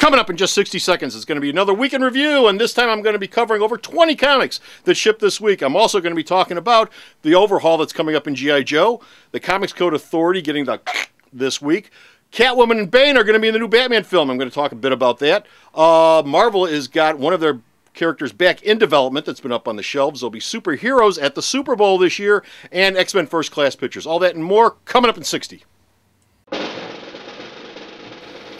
Coming up in just 60 seconds is going to be another week in review, and this time I'm going to be covering over 20 comics that shipped this week. I'm also going to be talking about the overhaul that's coming up in G.I. Joe, the Comics Code Authority getting the this week. Catwoman and Bane are going to be in the new Batman film. I'm going to talk a bit about that. Marvel has got one of their characters back in development that's been up on the shelves. There'll be superheroes at the Super Bowl this year, and X-Men First Class pictures. All that and more coming up in 60.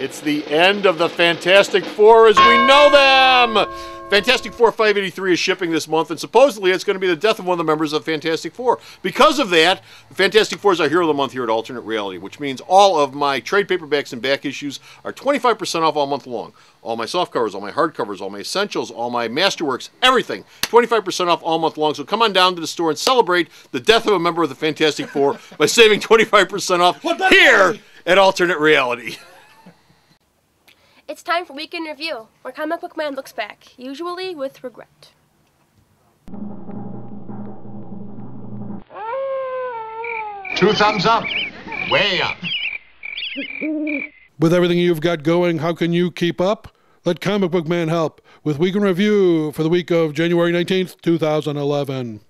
It's the end of the Fantastic Four as we know them! Fantastic Four 583 is shipping this month, and supposedly it's going to be the death of one of the members of Fantastic Four. Because of that, Fantastic Four is our Hero of the Month here at Alternate Reality, which means all of my trade paperbacks and back issues are 25% off all month long. All my softcovers, all my hardcovers, all my essentials, all my masterworks, everything. 25% off all month long. So come on down to the store and celebrate the death of a member of the Fantastic Four by saving 25% off here at Alternate Reality. It's time for Week in Review, where Comic Book Man looks back, usually with regret. 2 thumbs up. Way up. With everything you've got going, how can you keep up? Let Comic Book Man help with Week in Review for the week of January 19th, 2011.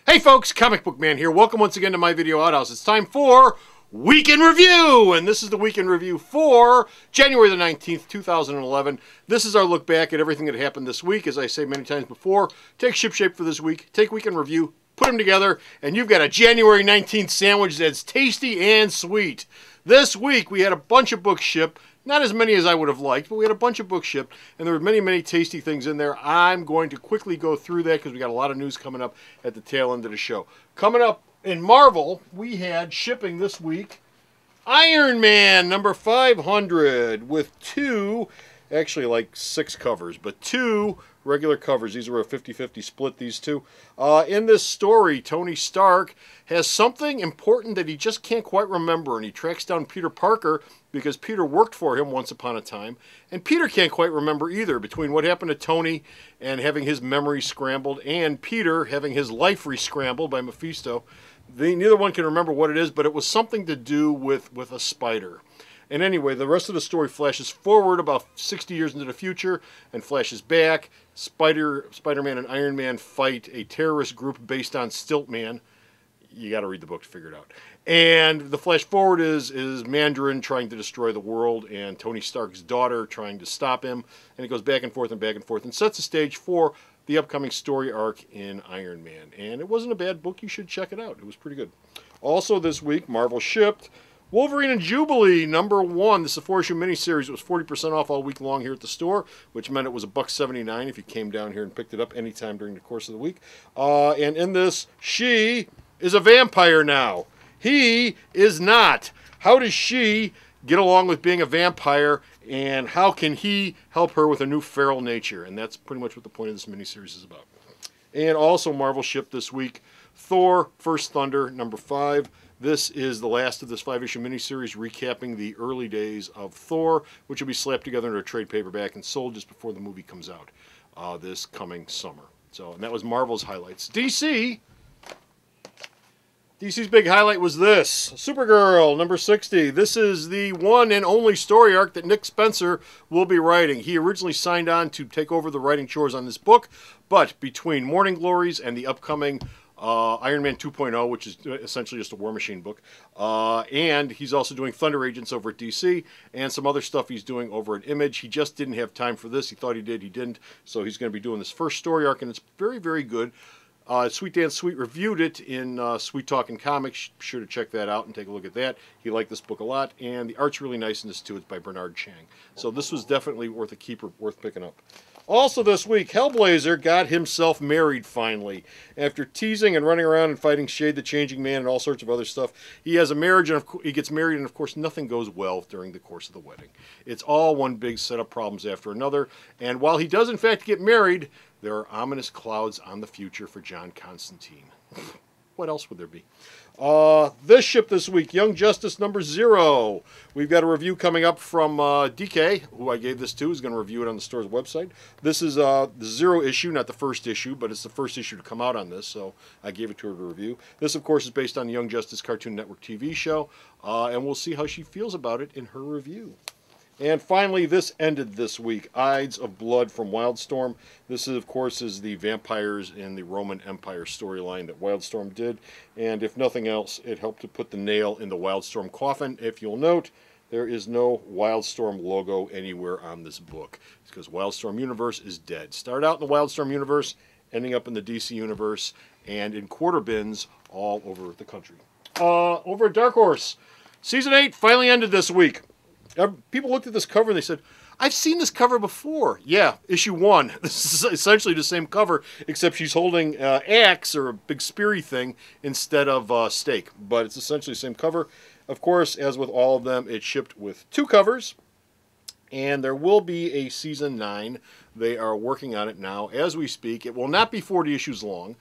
Hey folks, Comic Book Man here. Welcome once again to my video outhouse. It's time for Week in Review, and this is the Week in Review for January the 19th, 2011. This is our look back at everything that happened this week. As I say many times before, take shipshape for this week, take Week in Review, put them together, and you've got a January 19th sandwich that's tasty and sweet. This week, we had a bunch of books ship. Not as many as I would have liked, but we had a bunch of books shipped, and there were many, many tasty things in there. I'm going to quickly go through that because we got a lot of news coming up at the tail end of the show. Coming up in Marvel, we had shipping this week Iron Man number 500 with actually like 6 covers, but 2 regular covers. These were a 50-50 split, these two. In this story, Tony Stark has something important that he just can't quite remember, and he tracks down Peter Parker because Peter worked for him once upon a time, and Peter can't quite remember either, between what happened to Tony and having his memory scrambled and Peter having his life re-scrambled by Mephisto. Neither one can remember what it is, but it was something to do with a spider. And anyway, the rest of the story flashes forward about 60 years into the future and flashes back. Spider-Man and Iron Man fight a terrorist group based on Stiltman. You got to read the book to figure it out. And the flash forward is Mandarin trying to destroy the world and Tony Stark's daughter trying to stop him. And it goes back and forth and sets the stage for the upcoming story arc in Iron Man. And it wasn't a bad book. You should check it out. It was pretty good. Also this week, Marvel shipped Wolverine and Jubilee #1. This is a 4-issue miniseries. It was 40% off all week long here at the store, which meant it was $1.79 if you came down here and picked it up anytime during the course of the week. And in this, she is a vampire now. He is not. How does she get along with being a vampire, and how can he help her with a new feral nature? And that's pretty much what the point of this miniseries is about. And also Marvel shipped this week Thor First Thunder #5. This is the last of this 5-issue miniseries recapping the early days of Thor, which will be slapped together into a trade paperback and sold just before the movie comes out this coming summer. And that was Marvel's highlights. DC's big highlight was this, Supergirl #60. This is the one and only story arc that Nick Spencer will be writing. He originally signed on to take over the writing chores on this book, but between Morning Glories and the upcoming Iron Man 2.0, which is essentially just a War Machine book, and he's also doing Thunder Agents over at DC, and some other stuff he's doing over at Image. He just didn't have time for this. He thought he did, he didn't, so he's going to be doing this first story arc, and it's very, very good. Sweet Dan Sweet reviewed it in Sweet Talkin' Comics. Be sure to check that out and take a look at that. He liked this book a lot, and the art's really nice in this too. It's by Bernard Chang. So this was definitely worth a keeper, worth picking up. Also this week, Hellblazer got himself married finally. After teasing and running around and fighting Shade the Changing Man and all sorts of other stuff, he has a marriage, and he gets married, and of course nothing goes well during the course of the wedding. It's all one big set of problems after another, and while he does in fact get married, there are ominous clouds on the future for John Constantine. What else would there be? This ship this week, Young Justice #0. We've got a review coming up from DK, who I gave this to, is going to review it on the store's website. This is the 0 issue, not the first issue, but it's the first issue to come out on this, so I gave it to her to review. This, of course, is based on the Young Justice Cartoon Network TV show, and we'll see how she feels about it in her review. And finally, this ended this week. Ides of Blood from Wildstorm. This, of course, is the vampires in the Roman Empire storyline that Wildstorm did. And if nothing else, it helped to put the nail in the Wildstorm coffin. If you'll note, there is no Wildstorm logo anywhere on this book. It's because Wildstorm Universe is dead. Started out in the Wildstorm Universe, ending up in the DC Universe, and in quarter bins all over the country. Over at Dark Horse, Season 8 finally ended this week. People looked at this cover and they said, I've seen this cover before. Yeah, issue 1. This is essentially the same cover, except she's holding axe or a big speary thing instead of stake. But it's essentially the same cover. Of course, as with all of them, it shipped with 2 covers. And there will be a Season 9. They are working on it now as we speak. It will not be 40 issues long.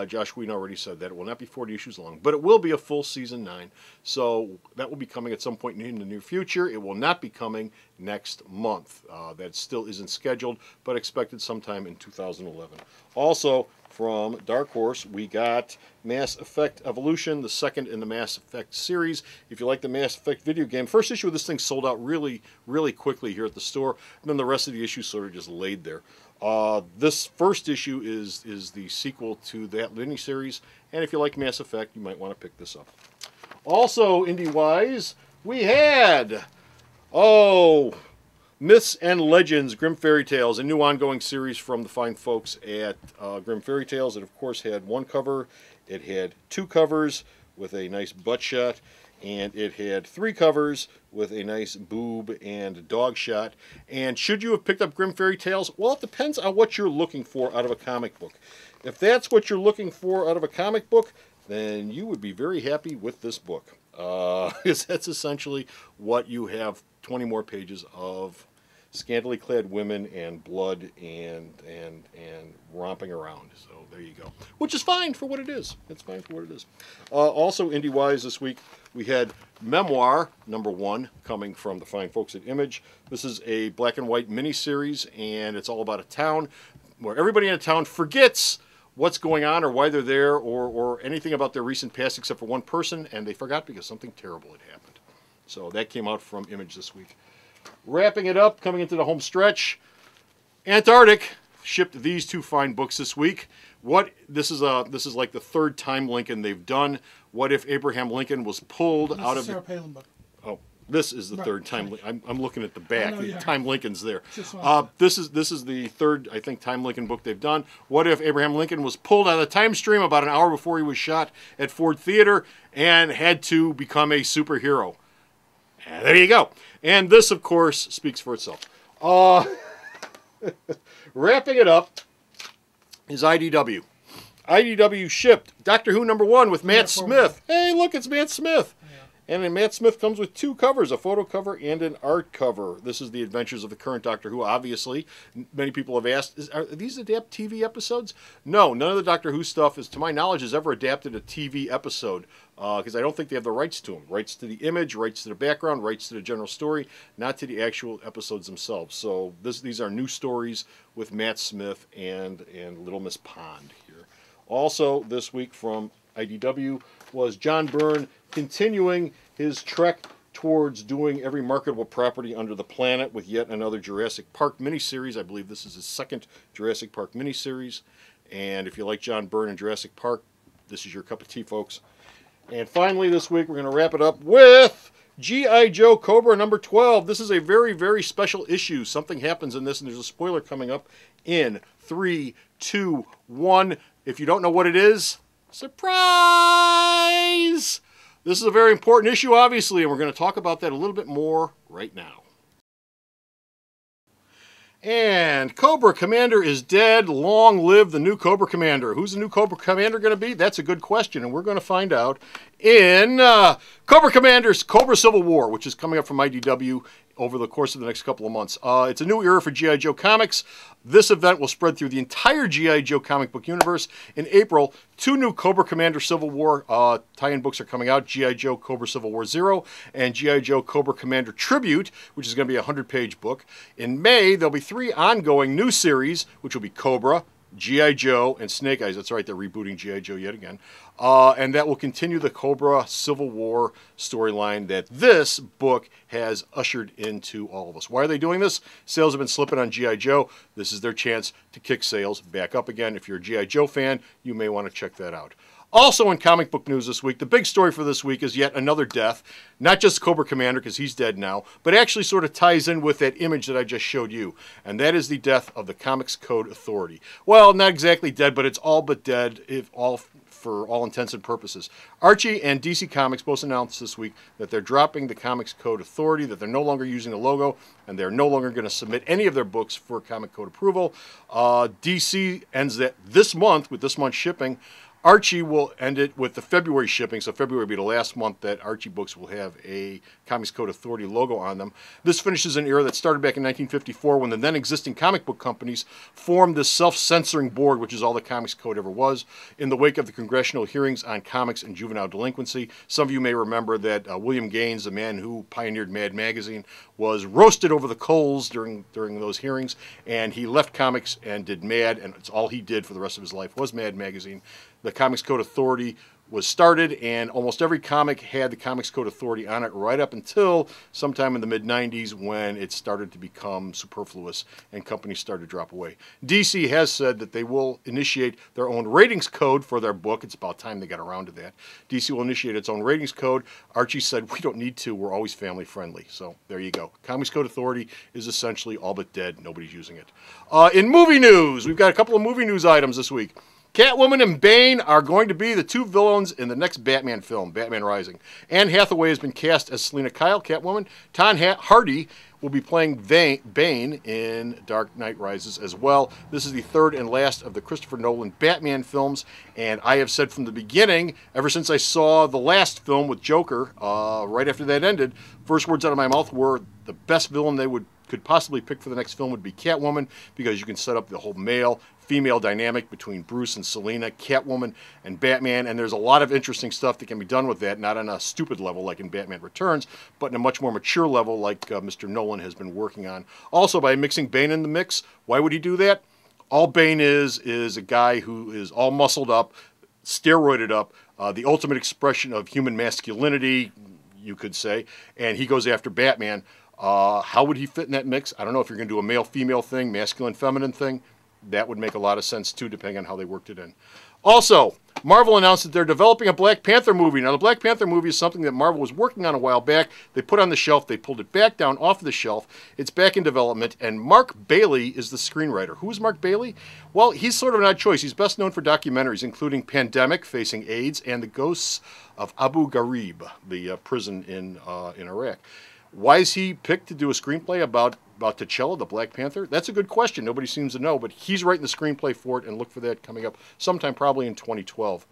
Josh Whedon already said that. It will not be 40 issues long, but it will be a full Season 9. So that will be coming at some point in the near future. It will not be coming next month. That still isn't scheduled, but expected sometime in 2011. Also, from Dark Horse, we got Mass Effect Evolution, the second in the Mass Effect series. If you like the Mass Effect video game, first issue of this thing sold out really, really quickly here at the store, and then the rest of the issues sort of just laid there. This first issue is the sequel to that miniseries, and if you like Mass Effect, you might want to pick this up. Also, indie-wise, we had, Myths and Legends, Grim Fairy Tales, a new ongoing series from the fine folks at Grim Fairy Tales. It, of course, had 1 cover. It had 2 covers with a nice butt shot. And it had 3 covers with a nice boob and dog shot. And should you have picked up Grim Fairy Tales? Well, it depends on what you're looking for out of a comic book. If that's what you're looking for out of a comic book, then you would be very happy with this book. Because that's essentially what you have, 20 more pages of scantily clad women and blood and romping around. So there you go. Which is fine for what it is. It's fine for what it is. Also, indie-wise this week, we had Memoir #1 coming from the fine folks at Image. This is a black and white miniseries, and it's all about a town where everybody in a town forgets what's going on or why they're there or anything about their recent past except for one person, and they forgot because something terrible had happened. So that came out from Image this week. Wrapping it up, coming into the home stretch, Antarctic shipped these 2 fine books this week. This is like the 3rd Time Lincoln they've done. What if Abraham Lincoln was pulled out of Sarah Palin book. Oh, this is the 3rd Time. I'm looking at the back. Yeah. Time Lincoln's there. This is the 3rd, I think, Time Lincoln book they've done. What if Abraham Lincoln was pulled out of the time stream about an hour before he was shot at Ford Theater and had to become a superhero? And there you go. And this, of course, speaks for itself. Wrapping it up is IDW. IDW shipped Doctor Who #1 with Matt Smith. Hey, look, it's Matt Smith. And then Matt Smith comes with 2 covers, a photo cover and an art cover. This is the adventures of the current Doctor Who, obviously. Many people have asked, are these adapt TV episodes? No, none of the Doctor Who stuff, to my knowledge, has ever adapted a TV episode, because I don't think they have the rights to them. Rights to the image, rights to the background, rights to the general story, not to the actual episodes themselves. So these are new stories with Matt Smith and Little Miss Pond here. Also, this week from IDW was John Byrne continuing his trek towards doing every marketable property under the planet with yet another Jurassic Park miniseries. I believe this is his 2nd Jurassic Park miniseries. And if you like John Byrne and Jurassic Park, this is your cup of tea, folks. And finally this week, we're going to wrap it up with G.I. Joe Cobra #12. This is a very, very special issue. Something happens in this, and there's a spoiler coming up in 3, 2, 1. If you don't know what it is, surprise! This is a very important issue, obviously, and we're going to talk about that a little bit more right now. And Cobra Commander is dead. Long live the new Cobra Commander. Who's the new Cobra Commander going to be? That's a good question, and we're going to find out in Cobra Commander's Cobra Civil War, which is coming up from IDW over the course of the next couple of months. It's a new era for G.I. Joe Comics. This event will spread through the entire G.I. Joe comic book universe. In April, 2 new Cobra Commander Civil War tie-in books are coming out, G.I. Joe Cobra Civil War 0 and G.I. Joe Cobra Commander Tribute, which is going to be a 100-page book. In May, there'll be 3 ongoing new series, which will be Cobra, G.I. Joe, and Snake Eyes. That's right, they're rebooting G.I. Joe yet again. And that will continue the Cobra Civil War storyline that this book has ushered into all of us. Why are they doing this? Sales have been slipping on G.I. Joe. This is their chance to kick sales back up again. If you're a G.I. Joe fan, you may want to check that out. Also in comic book news this week, the big story for this week is yet another death. Not just Cobra Commander, because he's dead now, but actually sort of ties in with that image that I just showed you. And that is the death of the Comics Code Authority. Well, not exactly dead, but it's all but dead for all intents and purposes. Archie and DC Comics both announced this week that they're dropping the Comics Code Authority, that they're no longer using the logo, and they're no longer going to submit any of their books for Comic Code approval. DC ends that this month with this month's shipping. Archie will end it with the February shipping, so February will be the last month that Archie books will have a Comics Code Authority logo on them. This finishes an era that started back in 1954 when the then existing comic book companies formed this self-censoring board, which is all the Comics Code ever was, in the wake of the congressional hearings on comics and juvenile delinquency. Some of you may remember that William Gaines, the man who pioneered Mad Magazine, was roasted over the coals during those hearings, and he left comics and did Mad, and it's all he did for the rest of his life was Mad Magazine. The Comics Code Authority was started, and almost every comic had the Comics Code Authority on it right up until sometime in the mid-90s when it started to become superfluous and companies started to drop away. DC has said that they will initiate their own ratings code for their book. It's about time they got around to that. DC will initiate its own ratings code. Archie said, we don't need to. We're always family friendly. So there you go. Comics Code Authority is essentially all but dead. Nobody's using it. In movie news, we've got a couple of movie news items this week. Catwoman and Bane are going to be the two villains in the next Batman film, Batman Rising. Anne Hathaway has been cast as Selina Kyle, Catwoman. Tom Hardy will be playing Bane in Dark Knight Rises as well. This is the third and last of the Christopher Nolan Batman films, and I have said from the beginning, ever since I saw the last film with Joker, right after that ended, first words out of my mouth were the best villain they could possibly pick for the next film would be Catwoman, because you can set up the whole male-female dynamic between Bruce and Selina, Catwoman and Batman, and there's a lot of interesting stuff that can be done with that, not on a stupid level like in Batman Returns, but in a much more mature level like Mr. Nolan has been working on. Also, by mixing Bane in the mix, why would he do that? All Bane is a guy who is all muscled up, steroided up, the ultimate expression of human masculinity, you could say, and he goes after Batman. How would he fit in that mix? I don't know. If you're going to do a male-female thing, masculine-feminine thing, that would make a lot of sense too, depending on how they worked it in. Also, Marvel announced that they're developing a Black Panther movie. Now, the Black Panther movie is something that Marvel was working on a while back. They put it on the shelf. They pulled it back down off the shelf. It's back in development, and Mark Bailey is the screenwriter. Who is Mark Bailey? Well, he's sort of an odd choice. He's best known for documentaries, including Pandemic, Facing AIDS, and The Ghosts of Abu Ghraib, the prison in Iraq. Why is he picked to do a screenplay about T'Challa, the Black Panther? That's a good question. Nobody seems to know, but he's writing the screenplay for it, and look for that coming up sometime probably in 2012.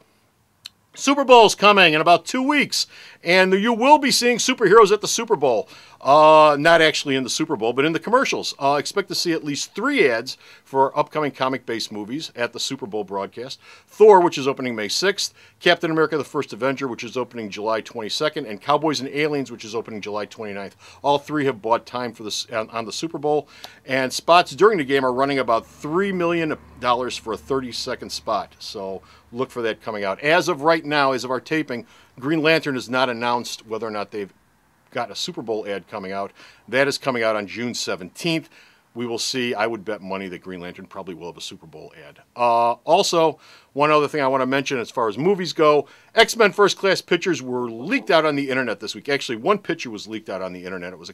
Super Bowl's coming in about 2 weeks, and you will be seeing superheroes at the Super Bowl. Not actually in the Super Bowl, but in the commercials. Expect to see at least 3 ads for upcoming comic-based movies at the Super Bowl broadcast. Thor, which is opening May 6th, Captain America the First Avenger, which is opening July 22nd, and Cowboys and Aliens, which is opening July 29th. All 3 have bought time for this on the Super Bowl, and spots during the game are running about $3 million for a 30-second spot. So look for that coming out. As of right now, as of our taping, Green Lantern has not announced whether or not they've got a Super Bowl ad coming out. That is coming out on June 17th. We will see. I would bet money that Green Lantern probably will have a Super Bowl ad. Also, one other thing I want to mention as far as movies go, X-Men First Class pictures were leaked out on the internet this week. Actually, one picture was leaked out on the internet. It was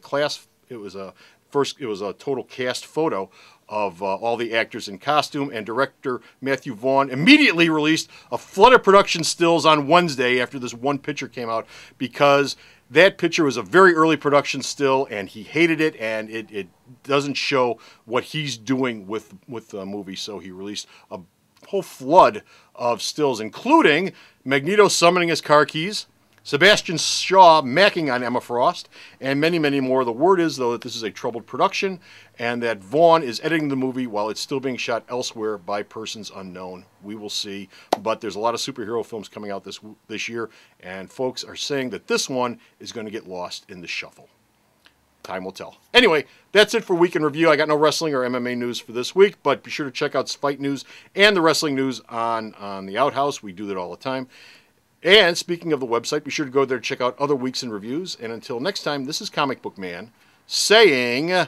a total cast photo of all the actors in costume, and director Matthew Vaughn immediately released a flood of production stills on Wednesday after this one picture came out, because that picture was a very early production still, and he hated it, and it doesn't show what he's doing with the movie. So he released a whole flood of stills, including Magneto summoning his car keys, Sebastian Shaw macking on Emma Frost, and many, many more. The word is, though, that this is a troubled production, and that Vaughn is editing the movie while it's still being shot elsewhere by persons unknown. We will see, but there's a lot of superhero films coming out this year, and folks are saying that this one is going to get lost in the shuffle. time will tell. Anyway, that's it for Week in Review. I got no wrestling or MMA news for this week, but be sure to check out Fight News and the wrestling news on the Outhouse. We do that all the time. And speaking of the website, be sure to go there and check out other Weeks in Reviews. And until next time, this is Comic Book Man saying...